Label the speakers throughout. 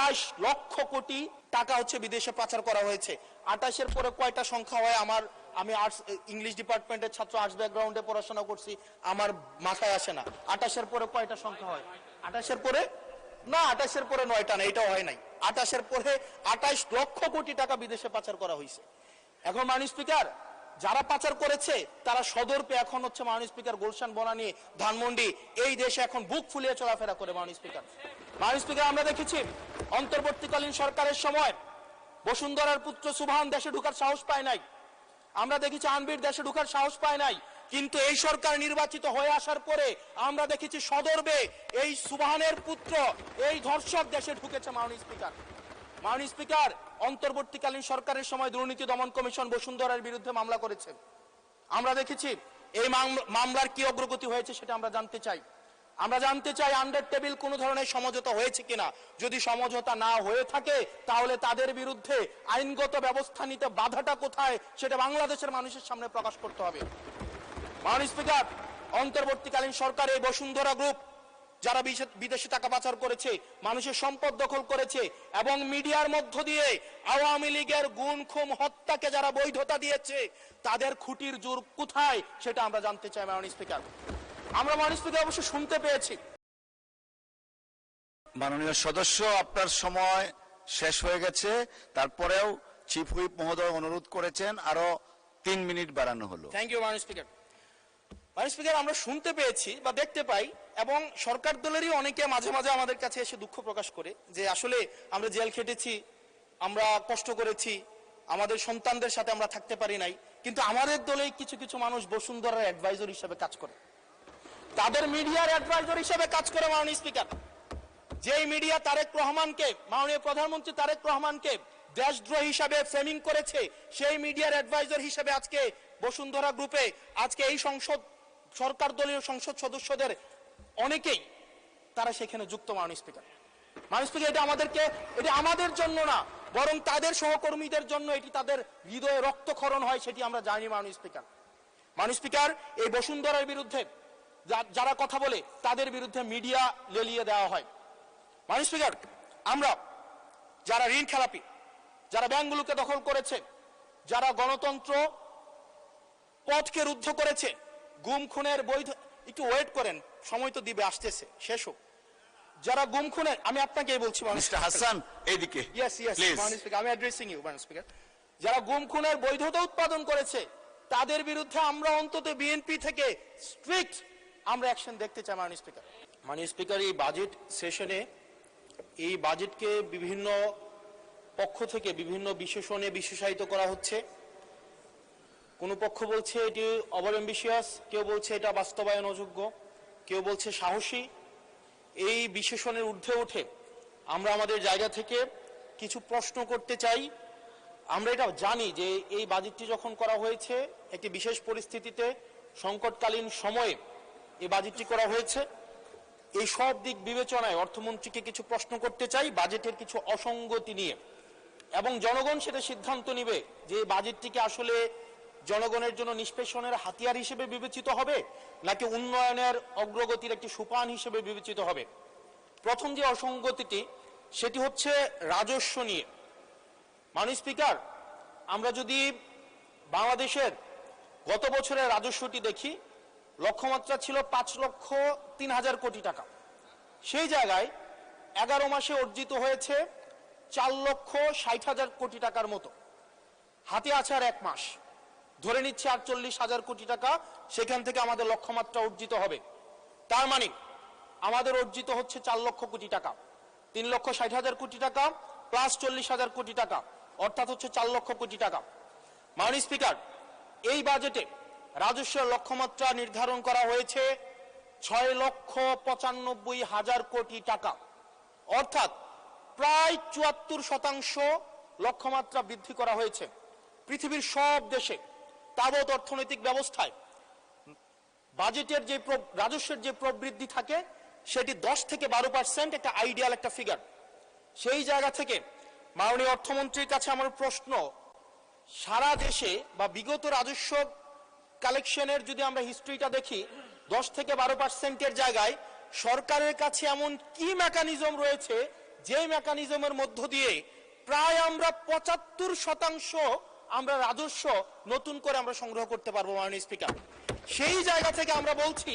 Speaker 1: 28 লক্ষ কোটি টাকা হচ্ছে বিদেশে পাচার করা হয়েছে। 28-এর পরে কয়টা সংখ্যা হয় আমি আর্টস ইংলিশ ডিপার্টমেন্টের ছাত্র, আর্টস ব্যাকগ্রাউন্ডে পড়াশোনা করছি, আমার মাথায় আসে না 28-এর পরে কয়টা সংখ্যা হয়। 28-এর পরে না, 28-এর পরে 9টা না, এটাও হয় নাই। 28-এর পরে 28 লক্ষ কোটি টাকা বিদেশে পাচার করা হয়েছে। এখন মাননীয় স্পিকার, যারা পাচার করেছে তারা সদর্পে এখন হচ্ছে মাননীয় স্পিকার গুলশান, বনানী, ধানমন্ডি এই দেশে এখন বুক ফুলিয়ে চলাফেরা করে। মাননীয় স্পিকার, আমরা দেখেছি অন্তর্বর্তীকালীন সরকারের সময় বসুন্ধরার পুত্র সুবহান দেশে ঢোকার সাহস পায় নাই, আমরা দেখেছি আনবির দেশে ঢোকার সাহস পায় নাই, কিন্তু এই সরকার নির্বাচিত হয়ে আসার পরে আমরা দেখেছি সদর্বে এই সুবহানের পুত্র, এই ধর্ষক দেশে ঢুকেছে। মাননীয় স্পিকার, অন্তর্বর্তীকালীন সরকারের সময় দুর্নীতি দমন কমিশন বসুন্ধরার বিরুদ্ধে মামলা করেছে। আমরা দেখেছি এই মামলার কি অগ্রগতি হয়েছে সেটা আমরা জানতে চাই। আন্ডার টেবিল কোন ধরনের সমঝোতা হয়েছে কিনা। যদি সমঝোতা না হয়ে থাকে তাহলে তাদের বিরুদ্ধে আইনগত ব্যবস্থা নিতে বাধাটা কোথায় সেটা বাংলাদেশের মানুষের সামনে প্রকাশ করতে হবে। মাননীয় স্পিকার, অন্তর্বর্তীকালীন সরকার এই বসুন্ধরা গ্রুপ যারা বিদেশে টাকা পাচার করেছে, মানুষের সম্পদ দখল করেছে এবং মিডিয়ার মধ্য দিয়ে আওয়ামী লীগের গুম খুন হত্যাকে যারা বৈধতা দিয়েছে তাদের খুঁটির জোর কোথায় সেটা আমরা জানতে চাই। মাননীয় স্পিকার, আমরা মাননীয় স্পিকার অবশ্য শুনতে পেয়েছি।
Speaker 2: মাননীয় সদস্য, আপনার সময় শেষ হয়ে গেছে, তারপরেও চিফ হুইপ মহোদয় অনুরোধ করেছেন আরো 3 মিনিট বাড়ানো হলো।
Speaker 1: থ্যাংক ইউ মাননীয় স্পিকার। মাননীয় স্পিকার, আমরা শুনতে পেয়েছি বা দেখতে পাই এবং সরকার দলেরই অনেকে মাঝে মাঝে আমাদের কাছে এসে দুঃখ প্রকাশ করে যে আসলে আমরা জেল খেটেছি, আমরা কষ্ট করেছি, আমাদের সন্তানদের সাথে আমরা থাকতে পারি নাই, কিন্তু আমাদের দলে কিছু কিছু মানুষ বসুন্ধরার অ্যাডভাইজার হিসেবে কাজ করে, তাদের মিডিয়ার অ্যাডভাইজার হিসেবে কাজ করে। মাননীয় স্পিকার, যেই মিডিয়া তারেক রহমানকে, মাননীয় প্রধানমন্ত্রী তারেক রহমানকে দেশদ্রোহী হিসাবে ফ্রেমিং করেছে, সেই মিডিয়ার অ্যাডভাইজার হিসেবে আজকে বসুন্ধরা গ্রুপে আজকে এই সরকার দলীয় সংসদ সদস্যদের অনেকেই তারা সেখানে যুক্ত। মাননীয় স্পিকার, এটা আমাদের জন্য না, বরং তাদের সহকর্মীদের জন্য এটি তাদের হৃদয়ে রক্তক্ষরণ হয়, সেটি আমরা জানি। মাননীয় স্পিকার, এই বসুন্ধরার বিরুদ্ধে যারা কথা বলে তাদের বিরুদ্ধে মিডিয়া লেলিয়ে দেওয়া হয়। মাননীয় স্পিকার, আমরা যারা ঋণ খেলাপি, যারা ব্যাংকগুলোকে দখল করেছে, যারা গণতন্ত্র পথকে রুদ্ধ করেছে, গুম খুনের বৈধ, একটু ওয়েট করেন, সময় তো দিবে, আসতেছে, শেষ হোক। যারা গুম খুনের, আমি আপনাকেই বলছি
Speaker 2: মিস্টার হাসান, এইদিকে।
Speaker 1: মাননীয় স্পিকার, আমি অ্যাড্রেসিং ইউ মাননীয় স্পিকার। যারা গুম খুনের বৈধতা উৎপাদন করেছে তাদের বিরুদ্ধে আমরা অন্তত বিএনপি থেকে স্ট্রিক্ট আমরা অ্যাকশন দেখতে চাই। মাননীয় স্পিকার, এই বাজেট সেশনে এই বাজেটকে বিভিন্ন পক্ষ থেকে বিভিন্ন বিশেষণে বিশেষায়িত করা হচ্ছে। কোন পক্ষ বলছে এটি ওভার অ্যাম্বিশিয়াস, কেউ বলছে এটা বাস্তবায়ন অযোগ্য, কেউ বলছে সাহসী। এই বিশেষণের ঊর্ধ্বে উঠে আমরা আমাদের জায়গা থেকে কিছু প্রশ্ন করতে চাই। আমরা এটা জানি যে এই বাজেটটি যখন করা হয়েছে একটি বিশেষ পরিস্থিতিতে, সংকটকালীন সময়ে এই বাজেটটি করা হয়েছে। এই সব দিক বিবেচনায় অর্থমন্ত্রীকে কিছু প্রশ্ন করতে চাই বাজেটের কিছু অসঙ্গতি নিয়ে, এবং জনগণ সেটা সিদ্ধান্ত নিবে যে এই বাজেটটিকে আসলে জনগণের জন্য নিষ্পেষণের হাতিয়ার হিসেবে বিবেচিত হবে নাকি উন্নয়নের অগ্রগতির একটি সোপান হিসেবে বিবেচিত হবে। প্রথম যে অসঙ্গতিটি সেটি হচ্ছে রাজস্ব নিয়ে। মাননীয় স্পিকার, আমরা যদি বাংলাদেশের গত বছরের রাজস্বটি দেখি, লক্ষ্যমাত্রা ছিল 5,03,000 কোটি টাকা, সেই জায়গায় 11 মাসে অর্জিত হয়েছে 4,60,000 কোটি টাকার মতো। হাতে আছে আর 1 মাস, ধরে নিচ্ছে 48,000 কোটি টাকা সেখান থেকে আমাদের লক্ষ্যমাত্রা অর্জিত হবে। তার মানে আমাদের অর্জিত হচ্ছে 4 লক্ষ কোটি টাকা, 3,60,000 কোটি টাকা প্লাস 40,000 কোটি টাকা, অর্থাৎ হচ্ছে 4 লক্ষ কোটি টাকা। মাননীয় স্পিকার, এই বাজেটে রাজস্বের লক্ষ্যমাত্রা নির্ধারণ করা হয়েছে 6,95,000 কোটি টাকা, অর্থাৎ প্রায় 74% লক্ষ্যমাত্রা বৃদ্ধি করা হয়েছে। পৃথিবীর সব দেশে তাবৎ অর্থনৈতিক ব্যবস্থায় বাজেটের যে রাজস্বের যে প্রবৃদ্ধি থাকে সেটি 10 থেকে 12% একটা আইডিয়াল একটা ফিগার। সেই জায়গা থেকে মাননীয় অর্থমন্ত্রীর কাছে আমার প্রশ্ন, সারা দেশে বা বিগত রাজস্ব কালেকশনের যদি আমরা হিস্ট্রিটা দেখি 10 থেকে 12%-এর জায়গায় সরকারের কাছে এমন কি মেকানিজম রয়েছে যে মেকানিজমের মধ্য দিয়ে প্রায় আমরা 75% আমরা রাজস্ব নতুন করে আমরা সংগ্রহ করতে পারবো মাননীয় স্পিকার। সেই জায়গা থেকে আমরা বলছি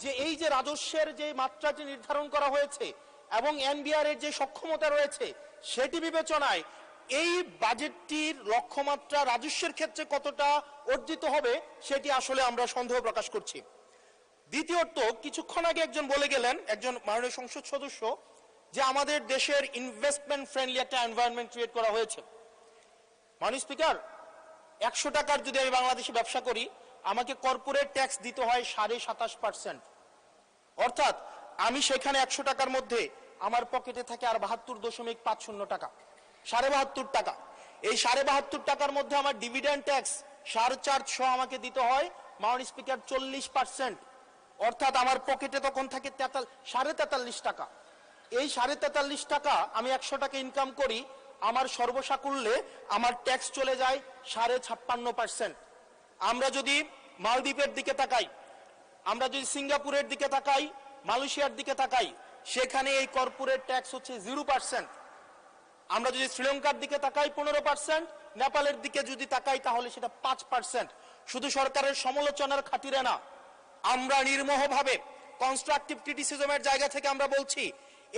Speaker 1: যে এই যে রাজস্বের যে মাত্রাটি নির্ধারণ করা হয়েছে এবং এনবিআর এর যে সক্ষমতা রয়েছে সেটি বিবেচনায় এই বাজেটটির লক্ষ্যমাত্রা রাজস্বের ক্ষেত্রে কতটা অর্জিত হবে সেটি আসলে আমরা সন্দেহ প্রকাশ করছি। দ্বিতীয়ত, কিছুক্ষণ আগে একজন বলে গেলেন, একজন মাননীয় সংসদ সদস্য, যে আমাদের দেশের ইনভেস্টমেন্ট ফ্রেন্ডলি একটা এনভায়রনমেন্ট ক্রিয়েট করা হয়েছে। মাননীয় স্পিকার, 100 টাকার যদি আমি বাংলাদেশে ব্যবসা করি আমাকে কর্পোরেট ট্যাক্স দিতে হয় 27.5%। অর্থাৎ আমি সেখানে 100 টাকার মধ্যে আমার পকেটে থাকে আর 72.50 টাকা, 72.5 টাকা। এই 72.5 টাকার মধ্যে আমার ডিভিডেন্ড ট্যাক্স 4.5 আমাকে দিতে হয় মাননীয় স্পিকার 40%। অর্থাৎ আমার পকেটে তখন থাকে 43.5 টাকা। এই 43.5 টাকা আমি 100 টাকা ইনকাম করি, আমার সর্বসাকুল্যে আমার ট্যাক্স চলে যায় 56.5%। আমরা যদি মালদ্বীপের দিকে তাকাই, আমরা যদি সিঙ্গাপুরের দিকে তাকাই, মালয়েশিয়ার দিকে তাকাই, সেখানে এই কর্পোরেট ট্যাক্স হচ্ছে 0%। আমরা যদি শ্রীলঙ্কার দিকে তাকাই 15%, নেপালের দিকে যদি তাকাই তাহলে সেটা 5%। শুধু সরকারের সমালোচনার খাতিরে না, আমরা নির্মোহভাবে কনস্ট্রাকটিভ ক্রিটিসিজমের জায়গা থেকে আমরা বলছি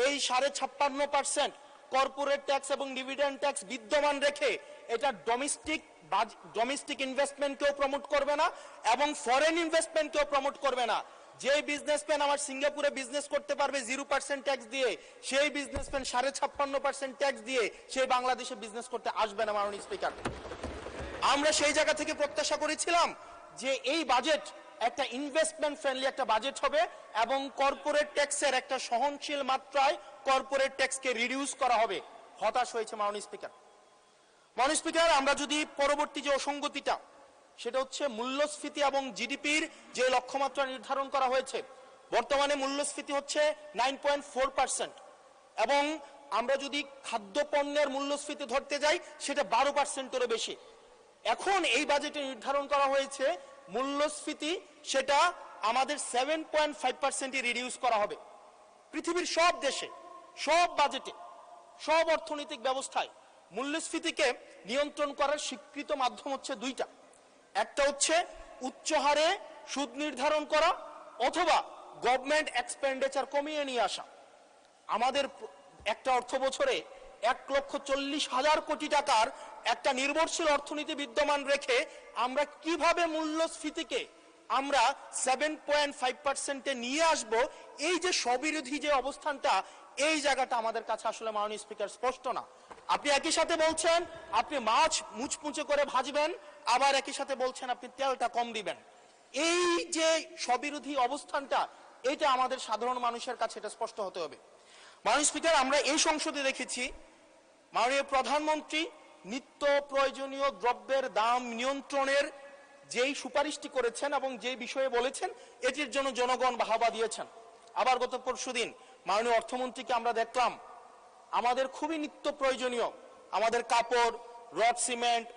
Speaker 1: এই 56.5% কর্পোরেট ট্যাক্স এবং ডিভিডেন্ড ট্যাক্স বিদ্যমান রেখে এটা ডোমেস্টিক ইনভেস্টমেন্টকেও প্রমোট করবে না এবং ফরেন ইনভেস্টমেন্টকেও প্রমোট করবে না। যে বিজনেসম্যান আমার সিঙ্গাপুরে বিজনেস করতে পারবে 0% ট্যাক্স দিয়ে, সেই বিজনেসম্যান 56.5% ট্যাক্স দিয়ে সেই বাংলাদেশে বিজনেস করতে আসবে না মাননীয় স্পিকার। আমরা সেই জায়গা থেকে প্রত্যাশা করেছিলাম যে এই বাজেট একটা ইনভেস্টমেন্ট ফ্রেন্ডলি একটা বাজেট হবে এবং কর্পোরেট ট্যাক্সের একটা সহনশীল মাত্রায় কর্পোরেট ট্যাক্সকে রিডিউস করা হবে। হতাশ হয়েছে মাননীয় স্পিকার। মাননীয় স্পিকার, আমরা যদি পরবর্তী যে অসঙ্গতিটা, সেটা হচ্ছে মূল্যস্ফীতি এবং জিডিপির যে লক্ষ্যমাত্রা নির্ধারণ করা হয়েছে, বর্তমানে মূল্যস্ফীতি হচ্ছে 9.4% এবং আমরা যদি খাদ্যপণ্যের মূল্যস্ফীতি ধরতে যাই সেটা 12%-এরও বেশি। এখন এই বাজেটে নির্ধারণ করা হয়েছে মূল্যস্ফীতি সেটা আমাদের 7.5%-এ রিডিউস করা হবে। পৃথিবীর সব দেশে, সব বাজেটে, সব অর্থনৈতিক ব্যবস্থায় মূল্যস্ফীতিকে নিয়ন্ত্রণ করার স্বীকৃত মাধ্যম হচ্ছে দুইটা। একটা হচ্ছে উচ্চ হারে সুদ নির্ধারণ করা অথবা গভর্নমেন্ট এক্সপেন্ডিচার কমিয়ে নিয়ে আসা। আমাদের একটা অর্থ বছরে 1,40,000 কোটি টাকার একটা নির্ভরশীল অর্থনীতি বিদ্যমান রেখে আমরা কিভাবে মূল্যস্ফীতিকে আমরা 7.5%-এ নিয়ে আসব, এই যে স্ববিরোধী যে অবস্থানটা, এই জায়গাটা আমাদের কাছে আসলে মাননীয় স্পিকার স্পষ্ট না। আপনি একই সাথে বলছেন আপনি মাছ মুচমুচে করে ভাজবেন, আবার একই সাথে বলছেন আপনি তেলটা কম দিবেন। এই যে স্ববিরোধী অবস্থানটা, এটা আমাদের সাধারণ মানুষের কাছে এটা স্পষ্ট হতে হবে। মাননীয় স্পিকার, আমরা এই সংসদে দেখেছি মাননীয় প্রধানমন্ত্রী নিত্য প্রয়োজনীয় দ্রব্যের দাম নিয়ন্ত্রণের যেই সুপারিশটি করেছেন এবং যেই বিষয়ে বলেছেন এটির জন্য জনগণ বাহবা দিয়েছেন। আবার গত পরশুদিন মাননীয় অর্থমন্ত্রীকে আমরা দেখলাম আমাদের খুবই নিত্য প্রয়োজনীয় আমাদের কাপড়, রড সিমেন্ট,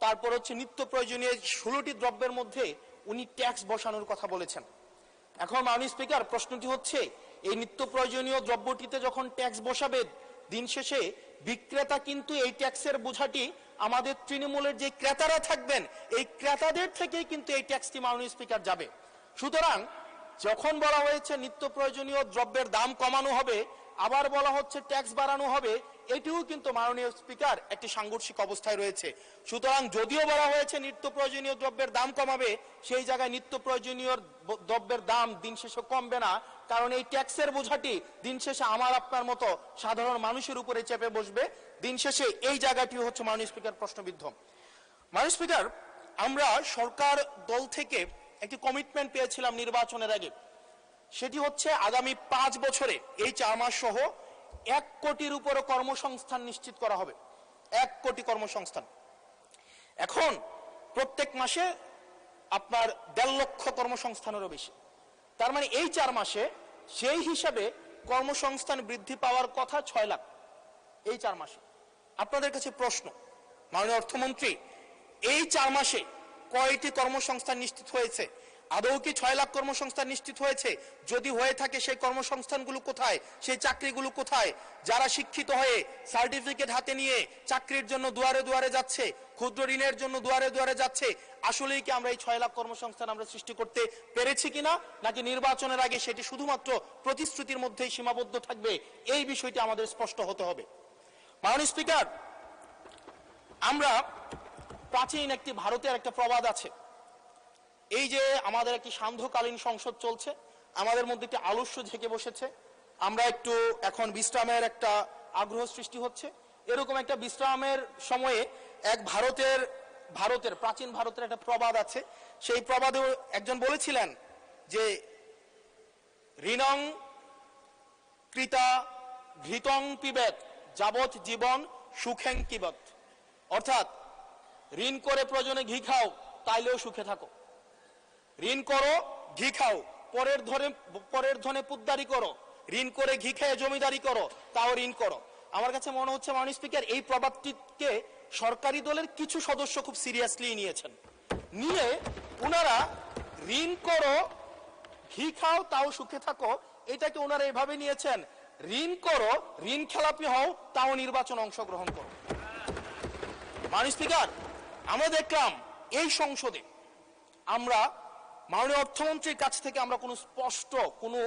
Speaker 1: তারপর হচ্ছে নিত্য প্রয়োজনীয় 16টি দ্রব্যের মধ্যে উনি ট্যাক্স বসানোর কথা বলেছেন। এখন মাননীয় স্পিকার, প্রশ্নটি হচ্ছে এই নিত্য প্রয়োজনীয় দ্রব্যটিতে যখন ট্যাক্স বসাবে, দিন শেষে বিক্রেতা কিন্তু এই ট্যাক্সের বোঝাটি আমাদের তৃণমূলের যে ক্রেতারা থাকবেন এই ক্রেতাদের থেকেই কিন্তু এই ট্যাক্সটি মাননীয় স্পিকার যাবে। সুতরাং যখন বলা হয়েছে নিত্য প্রয়োজনীয় দ্রব্যের দাম কমানো হবে, আবার বলা হচ্ছে ট্যাক্স বাড়ানো হবে, এটিও কিন্তু মাননীয় স্পিকার একটি সাংঘর্ষিক অবস্থায় রয়েছে। সুতরাং যদিও বলা হয়েছে নিত্য প্রয়োজনীয় দ্রব্যের দাম কমাবে, সেই জায়গায় নিত্য প্রয়োজনীয় দ্রব্যের দাম দিন শেষে কমবে না, কারণ এই ট্যাক্সের বোঝাটি দিন শেষে আমার আপনার মতো সাধারণ মানুষের উপরে চেপে বসবে। দিন শেষে এই জায়গাটি হচ্ছে মাননীয় স্পিকার প্রশ্নবিদ্ধ। মাননীয় স্পিকার, আমরা সরকার দল থেকে একটি কমিটমেন্ট পেয়েছিলাম নির্বাচনের আগে, সেটি হচ্ছে আগামী 5 বছরে এই 4 মাস সহ 1 কোটির উপরে কর্মসংস্থান নিশ্চিত করা হবে। 1 কোটি কর্মসংস্থান। এখন প্রত্যেক মাসে আপনার 1.5 লক্ষ কর্মসংস্থানেরও বেশি। তার মানে এই 4 মাসে সেই হিসাবে কর্মসংস্থান বৃদ্ধি পাওয়ার কথা 6 লাখ এই 4 মাসে। আপনাদের কাছে প্রশ্ন, মাননীয় অর্থমন্ত্রী, এই 4 মাসে কয়টি কর্মসংস্থান নিশ্চিত হয়েছে? আদৌ কি 6 লাখ কর্মসংস্থান নিশ্চিত হয়েছে? যদি হয়ে থাকে সেই কর্মসংস্থানগুলো কোথায়, সেই চাকরিগুলো কোথায়? যারা শিক্ষিত হয়ে সার্টিফিকেট হাতে নিয়ে চাকরির জন্য দুয়ারে দুয়ারে যাচ্ছে, ক্ষুদ্র ঋণের জন্য দুয়ারে দুয়ারে যাচ্ছে, আসলেই কি আমরা এই 6 লাখ কর্মসংস্থান আমরা সৃষ্টি করতে পেরেছি কিনা, নাকি নির্বাচনের আগে সেটি শুধুমাত্র প্রতিশ্রুতির মধ্যেই সীমাবদ্ধ থাকবে? এই বিষয়টি আমাদের স্পষ্ট হতে হবে। মাননীয় স্পিকার, আমরা প্রাচীন একটি ভারতের একটা প্রবাদ আছে, এই যে আমাদের একটি সান্ধ্যকালীন সংসদ চলছে, আমাদের মধ্যে একটি আলস্য ঝেঁকে বসেছে, আমরা একটু এখন বিশ্রামের একটা আগ্রহ সৃষ্টি হচ্ছে, এরকম একটা বিশ্রামের সময়ে এক ভারতের প্রাচীন ভারতের একটা প্রবাদ আছে, সেই প্রবাদে একজন বলেছিলেন যে ঋণং কৃতা ঘৃতং পিবেত যাবৎ জীবন সুখেং কিবত, অর্থাৎ ঋণ করে প্রয়োজনে ঘি খাও তাইলেও সুখে থাকো, ঋণ করো ঘি খাও, পরের ধনে পুদ্দারি করো, ঋণ করে ঘি খেয়ে জমিদারি করো, তাও ঋণ করো। আমার কাছে মনে হচ্ছে মাননীয় স্পিকার, এই প্রবাদটিকে সরকারি দলের কিছু সদস্য খুব সিরিয়াসলি নিয়েছেন, নিয়ে ওনারা ঋণ করো ঘি খাও তাও সুখে থাকো, এটাকে ওনারা এভাবে নিয়েছেন, ঋণ করো ঋণ খেলাপি হও তাও নির্বাচন অংশগ্রহণ করো। মাননীয় স্পিকার, আমরা দেখলাম এই সংসদে আমরা মাননীয় অর্থমন্ত্রীর কাছ থেকে আমরা কোনো স্পষ্ট কোনো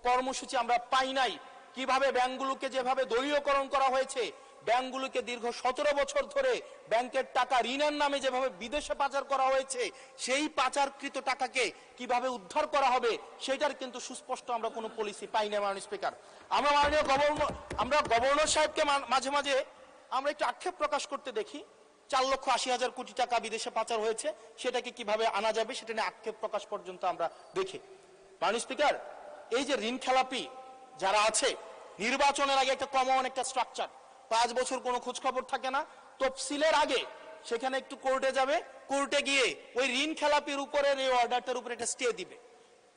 Speaker 1: কর্মসূচি আমরা পাই নাই। কিভাবে ব্যাংকগুলোকে যেভাবে দলীয়করণ করা হয়েছে, ব্যাংকগুলোকে দীর্ঘ 17 বছর ধরে ব্যাংকের টাকা ঋণের নামে যেভাবে বিদেশে পাচার করা হয়েছে, সেই পাচারকৃত টাকাকে কিভাবে উদ্ধার করা হবে সেটার কিন্তু সুস্পষ্ট আমরা কোনো পলিসি পাই না। মাননীয় স্পিকার, আমরা গভর্নর সাহেবকে মাঝে মাঝে আমরা একটু আক্ষেপ প্রকাশ করতে দেখি, 4,80,000 কোটি টাকা বিদেশে পাচার হয়েছে, সেটাকে কিভাবে আনা যাবে সেটা নিয়ে আক্ষেপ প্রকাশ পর্যন্ত আমরা দেখি। মাননীয় স্পিকার, এই যে ঋণ খেলাপি যারা আছে, নির্বাচনের আগে একটা কমন একটা স্ট্রাকচার, 5 বছর কোনো খোঁজ খবর থাকে না, তফসিলের আগে সেখানে একটু কোর্টে যাবে, কোর্টে গিয়ে ওই ঋণ খেলাপির উপরের এই অর্ডারটার উপরে একটা স্টে দিবে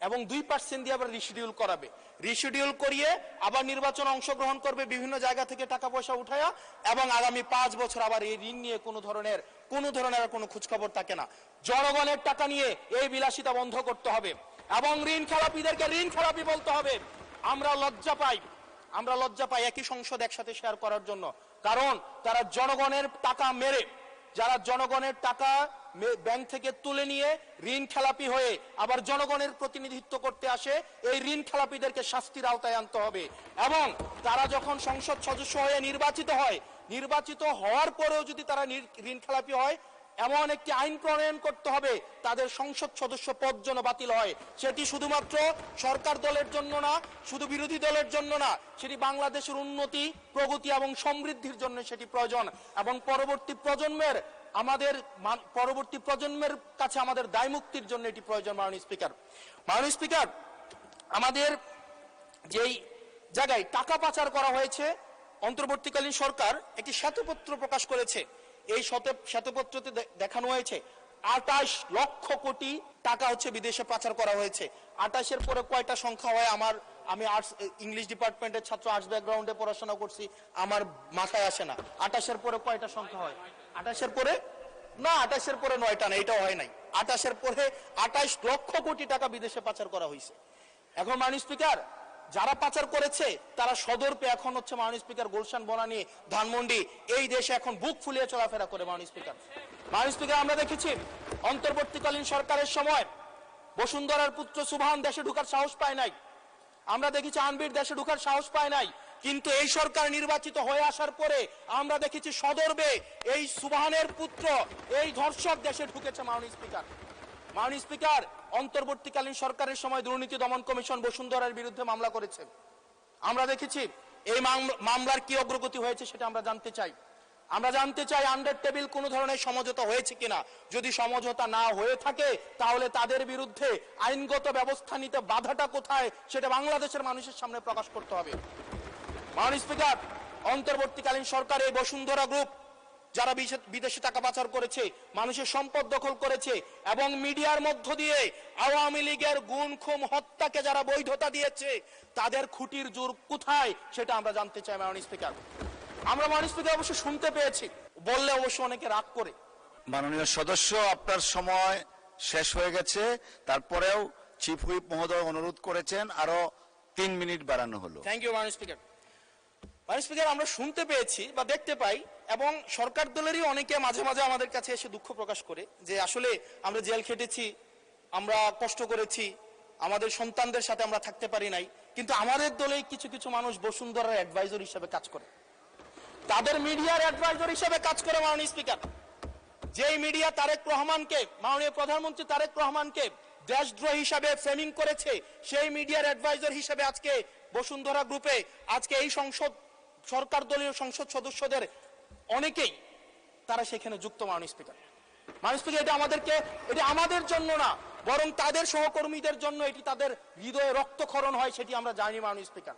Speaker 1: এবং 2% দিয়ে আবার রিশিডিউল করাবে, রিশিডিউল করিয়ে আবার নির্বাচনে অংশগ্রহণ করবে বিভিন্ন জায়গা থেকে টাকা পয়সা উঠায়া, এবং আগামী 5 বছর আবার এই ঋণ নিয়ে কোনো ধরনের কোনো খোঁজখবর থাকে না। জনগণের টাকা নিয়ে এই বিলাসিতা বন্ধ করতে হবে এবং ঋণ খেলাপিদেরকে ঋণ খেলাপি বলতে হবে। আমরা লজ্জা পাই একই সংসদ একসাথে শেয়ার করার জন্য, কারণ তারা জনগণের টাকা মেরে, যারা জনগণের টাকা ব্যাংক থেকে তুলে নিয়ে ঋণ খেলাপি হয়ে আবার জনগণের প্রতিনিধিত্ব করতে আসে, এই ঋণ খেলাপিদেরকে শাস্তির আওতায় আনতে হবে। এবং তারা যখন সংসদ সদস্য হয়ে নির্বাচিত হওয়ার পরেও যদি তারা ঋণ খেলাপি হয়, এমন একটি আইন প্রণয়ন করতে হবে তাদের সংসদ সদস্য পদ যেন বাতিল হয়। সেটি শুধুমাত্র সরকার দলের জন্য না, শুধু বিরোধী দলের জন্য না, সেটি বাংলাদেশের উন্নতি, প্রগতি এবং সমৃদ্ধির জন্য সেটি প্রয়োজন, এবং পরবর্তী প্রজন্মের কাছে আমাদের দায় মুক্তির জন্য এটি প্রয়োজন। মাননীয় স্পিকার, আমাদের যেই জায়গায় টাকা পাচার করা হয়েছে, অন্তর্বর্তীকালীন সরকার একটি শ্বেতপত্র প্রকাশ করেছে, এই শ্বেতপত্রতে দেখানো হয়েছে 28 লক্ষ কোটি টাকা হচ্ছে বিদেশে পাচার করা হয়েছে। 28-এর পরে কয়টা সংখ্যা হয় আমি ইংলিশ ডিপার্টমেন্টের ছাত্র, আর্টস ব্যাকগ্রাউন্ডে পড়াশোনা করছি, আমার মাথায় আসে না 28-এর পরে কয়টা সংখ্যা হয়। 28-এর পরে 9টা না, এটাও হয় নাই। 28-এর পরে 28 লক্ষ কোটি টাকা বিদেশে পাচার করা হয়েছে। এখন মাননীয় স্পিকার, যারা পাচার করেছে তারা সদর্পে এখন হচ্ছে মাননীয় স্পিকার গুলশান, বনানী, ধানমন্ডি, এই দেশে এখন বুক ফুলিয়ে চলাফেরা করে। মাননীয় স্পিকার, আমরা দেখেছি অন্তর্বর্তীকালীন সরকারের সময় বসুন্ধরার পুত্র সুবহান দেশে ঢোকার সাহস পায় নাই, আমরা দেখেছি আনবির দেশে ঢোকার সাহস পায় নাই, কিন্তু এই সরকার নির্বাচিত হয়ে আসার পরে আমরা দেখেছি সদর্বে এই সুবহানের পুত্র, এই ধর্ষক দেশে ঢুকেছে। মাননীয় স্পিকার, অন্তর্বর্তীকালীন সরকারের সময় দুর্নীতি দমন কমিশন বসুন্ধরার বিরুদ্ধে মামলা করেছে, আমরা দেখেছি এই মামলার কি অগ্রগতি হয়েছে সেটা আমরা জানতে চাই। আন্ডার টেবিল কোন ধরনের সমঝোতা হয়েছে কিনা, যদি সমঝোতা না হয়ে থাকে তাহলে তাদের বিরুদ্ধে আইনগত ব্যবস্থা নিতে বাধাটা কোথায় সেটা বাংলাদেশের মানুষের সামনে প্রকাশ করতে হবে। মাননীয় স্পিকার, অন্তর্বর্তীকালীন সরকার এই বসুন্ধরা গ্রুপ যারা বিদেশে টাকা পাচার করেছে, মানুষের সম্পদ দখল করেছে এবং মিডিয়ার মধ্য দিয়ে আওয়ামী লীগের গুম খুন হত্যাকে যারা বৈধতা দিয়েছে, তাদের খুঁটির জোর কোথায় সেটা আমরা জানতে চাই। মাননীয় স্পিকার, অবশ্য শুনতে পেয়েছি, বললে অবশ্য অনেকে রাগ করে।
Speaker 2: মাননীয় সদস্য, আপনার সময় শেষ হয়ে গেছে, তারপরেও চিফ হুইপ মহোদয় অনুরোধ করেছেন আরো 3 মিনিট বাড়ানো হলো।
Speaker 1: থ্যাংক ইউ মাননীয় স্পিকার। মাননীয় স্পিকার, আমরা শুনতে পেয়েছি বা দেখতে পাই এবং সরকার দলেরই অনেকে মাঝে মাঝে আমাদের কাছে এসে দুঃখ প্রকাশ করে যে আসলে আমরা জেল খেটেছি, আমরা কষ্ট করেছি, আমাদের সন্তানদের সাথে আমরা থাকতে পারি নাই, কিন্তু আমাদের দলে কিছু কিছু মানুষ বসুন্ধরার অ্যাডভাইজর হিসেবে কাজ করে, তাদের মিডিয়ার অ্যাডভাইজর হিসেবে কাজ করে। মাননীয় স্পিকার, যেই মিডিয়া তারেক রহমানকে, মাননীয় প্রধানমন্ত্রী তারেক রহমানকে দেশদ্রোহী হিসাবে ফ্রেমিং করেছে, সেই মিডিয়ার অ্যাডভাইজর হিসেবে আজকে বসুন্ধরা গ্রুপে আজকে এই সংসদ সরকার দলীয় সংসদ সদস্যদের অনেকেই তারা সেখানে যুক্ত। মাননীয় স্পিকার, মাননীয় স্পিকার, এটা আমাদের জন্য না, বরং তাদের সহকর্মীদের জন্য এটি তাদের হৃদয়ে রক্তক্ষরণ হয়, সেটি আমরা জানি। মাননীয় স্পিকার,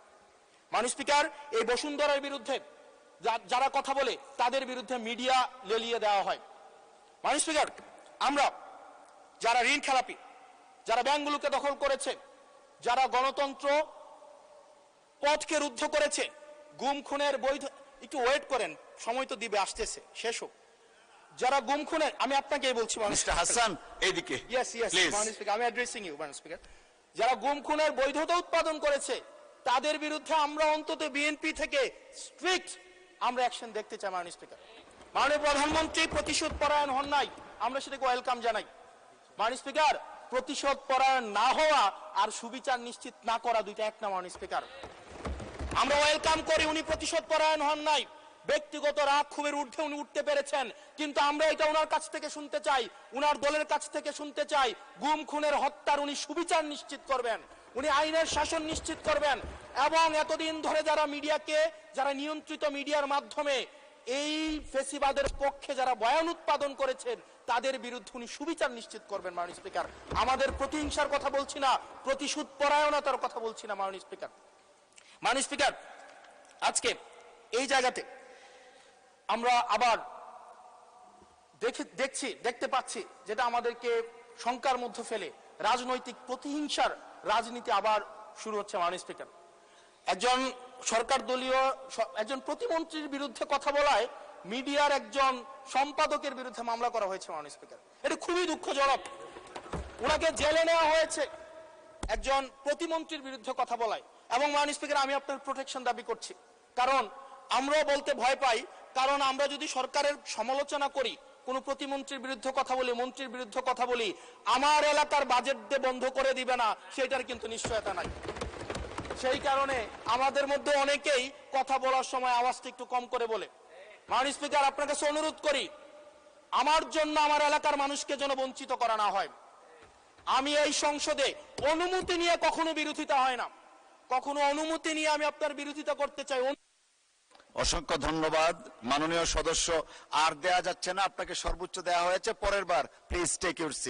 Speaker 1: মাননীয় স্পিকার, এই বসুন্ধরার বিরুদ্ধে যারা কথা বলে তাদের বিরুদ্ধে মিডিয়া লেলিয়ে দেওয়া হয়। মাননীয় স্পিকার, আমরা যারা ঋণ খেলাপি, যারা ব্যাংকগুলোকে দখল করেছে, যারা গণতন্ত্র পথকে রুদ্ধ করেছে, গুম খুনের বৈধ, একটু ওয়েট করেন, সময় তো দিবে, আসতেছে, শেষ হোক। যারা গুম খুনের, আমি আপনাকেই বলছি
Speaker 2: মিস্টার হাসান এইদিকে
Speaker 1: ইয়েস ইয়েস
Speaker 2: প্লিজ।
Speaker 1: মাননীয় স্পিকার, আমি অ্যাড্রেসিং ইউ মাননীয় স্পিকার। যারা গুম খুনের বৈধতা উৎপাদন করেছে তাদের বিরুদ্ধে আমরা অন্তত বিএনপি থেকে স্ট্রিক্ট আমরা অ্যাকশন দেখতে চাই। মাননীয় স্পিকার, মাননীয় প্রধানমন্ত্রী প্রতিশোধ পরায়ণ হন নাই, আমরা সেটাকে ওয়েলকাম জানাই। মাননীয় স্পিকার, প্রতিশোধ পরায়ণ না হওয়া আর সুবিচার নিশ্চিত না করা দুইটা এক না। মাননীয় স্পিকার, আমরা ওয়েলকাম করি উনি প্রতিশোধ পরায়ণ হন নাই, ব্যক্তিগত রাগ ক্ষোভের ঊর্ধ্বে উনি উঠতে পেরেছেন, কিন্তু আমরা এটা ওনার কাছ থেকে শুনতে চাই, উনার দলের কাছ থেকে শুনতে চাই, গুম খুনের হত্যার উনি সুবিচার নিশ্চিত করবেন, উনি আইনের শাসন নিশ্চিত করবেন, এবং এতদিন ধরে যারা মিডিয়াকে, যারা নিয়ন্ত্রিত মিডিয়ার মাধ্যমে এই ফেসিবাদের পক্ষে যারা বয়ান উৎপাদন করেছেন তাদের বিরুদ্ধে উনি সুবিচার নিশ্চিত করবেন। মাননীয় স্পিকার, আমাদের প্রতিহিংসার কথা বলছি না, প্রতিশোধ পরায়ণতার কথা বলছি না। মাননীয় স্পিকার, মাননীয় স্পিকার, আজকে এই জায়গাতে আমরা আবার দেখতে পাচ্ছি যেটা আমাদেরকে শঙ্কার মধ্যে ফেলে, রাজনৈতিক প্রতিহিংসার রাজনীতি আবার শুরু হচ্ছে। মাননীয় স্পিকার, একজন সরকার দলীয় একজন প্রতিমন্ত্রীর বিরুদ্ধে কথা বলায় মিডিয়ার একজন সম্পাদকের বিরুদ্ধে মামলা করা হয়েছে। মাননীয় স্পিকার, এটা খুবই দুঃখজনক। ওনাকে জেলে নেওয়া হয়েছে একজন প্রতিমন্ত্রীর বিরুদ্ধে কথা বলায়। এবং মাননীয় স্পিকার, আমি আপনার প্রোটেকশন দাবি করছি, কারণ আমরাও বলতে ভয় পাই, কারণ আমরা যদি সরকারের সমালোচনা করি, কোন প্রতিমন্ত্রীর বিরুদ্ধে কথা বলি, মন্ত্রীর বিরুদ্ধে কথা বলি, আমার এলাকার বাজেট দিয়ে বন্ধ করে দিবে না সেটার কিন্তু নিশ্চয়তা নাই। সেই কারণে আমাদের মধ্যে অনেকেই কথা বলার সময় আওয়াজটা একটু কম করে বলে। মাননীয় স্পিকার, আপনার কাছে অনুরোধ করি, আমার জন্য আমার এলাকার মানুষকে যেন বঞ্চিত করা না হয়। আমি এই সংসদে অনুমতি নিয়ে কখনো বিরোধিতা হয় না, কখনো অনুমতি নিয়ে আমি আপনার বিরোধিতা করতে চাই।
Speaker 2: অসংখ্য ধন্যবাদ মাননীয় সদস্য। আর দেয়া যাচ্ছে না, আপনাকে সর্বোচ্চ দেয়া হয়েছে, পরের বার প্লিজ টেক ইউর সিট।